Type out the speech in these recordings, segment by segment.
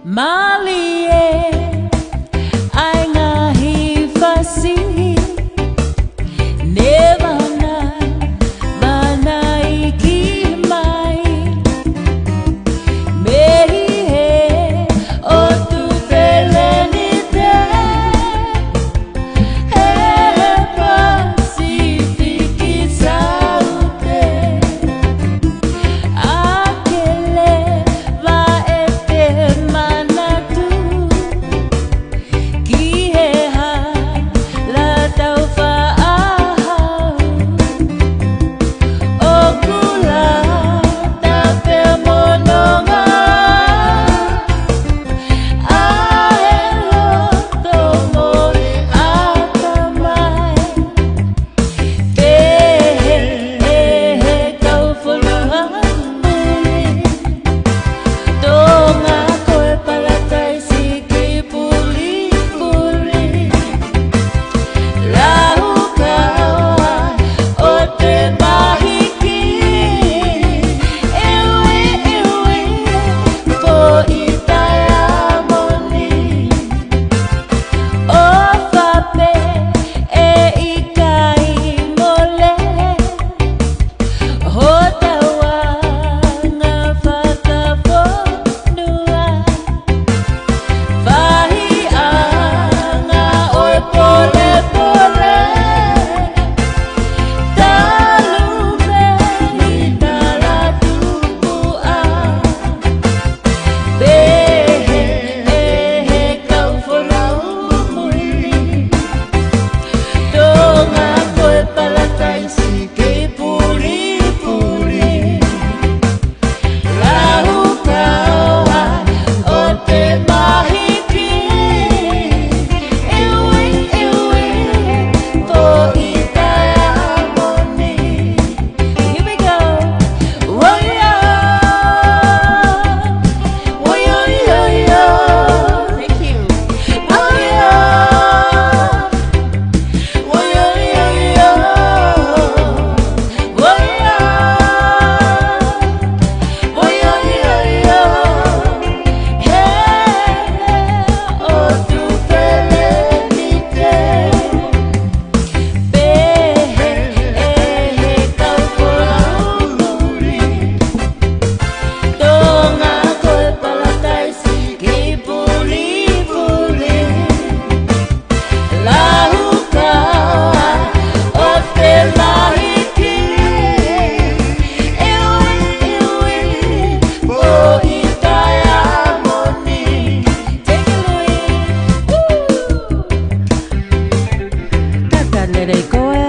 Malie ai ngahi fasihi Nevana manai ki mai Mehi he o tu felenite He pasifiki saute Akele va ete manatu Ki he ha la tau fa'ahau O kula tape mononga Ahelo tomo akamai Pehe kau fuluhamuri Tonga koe palatai siki puli-puli Lau kaua o te mahiki Iwi po itai amoni O fape e ikai mole Ho tawa ngā whakaponua Wahi anga oe pole Talume i tala tupua Pehe kau whanaumuri Tonga koe palatai siki puri-puri Lahu kaua o te mahiki Iwi po itai amoni Here we go Woyo Woyo yo yo Thank you Woyo Woyo yo yo Woyo Woyo yo yo Hey o tu felenite Pehe kau pulaumuri Tonga koe palatai siki puli-puli Lahu kaua o te mahiki Iwi po itai amoni Take it away Kaka nerei koe,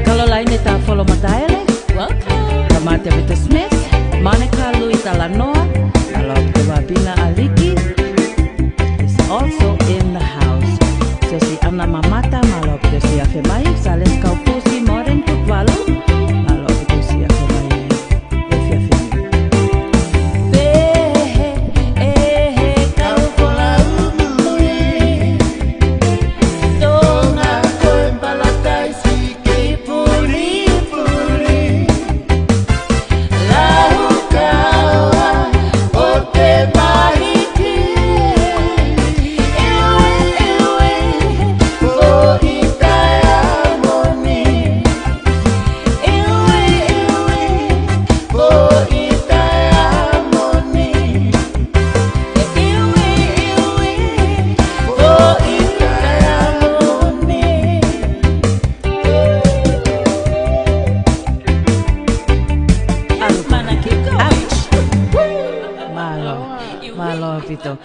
kalau lain ta follow mataele, Welcome Kamate Vita Smith, Monica Luita Lanoa, kalau Wabina Aliki is also in the house. So si Anna Mamata, malo si Afemai, Sales Kaupusi, Moren Tukwalu, malo si Afemai, Pehe kau pulaumuri Tonga koe palatai siki puli-puli Lahu kaua o te mahiki Iwi po itai amoni Iwi po itai amoni Iwi po itai amoni Yes, Manakiko Ouch! Malo Vito.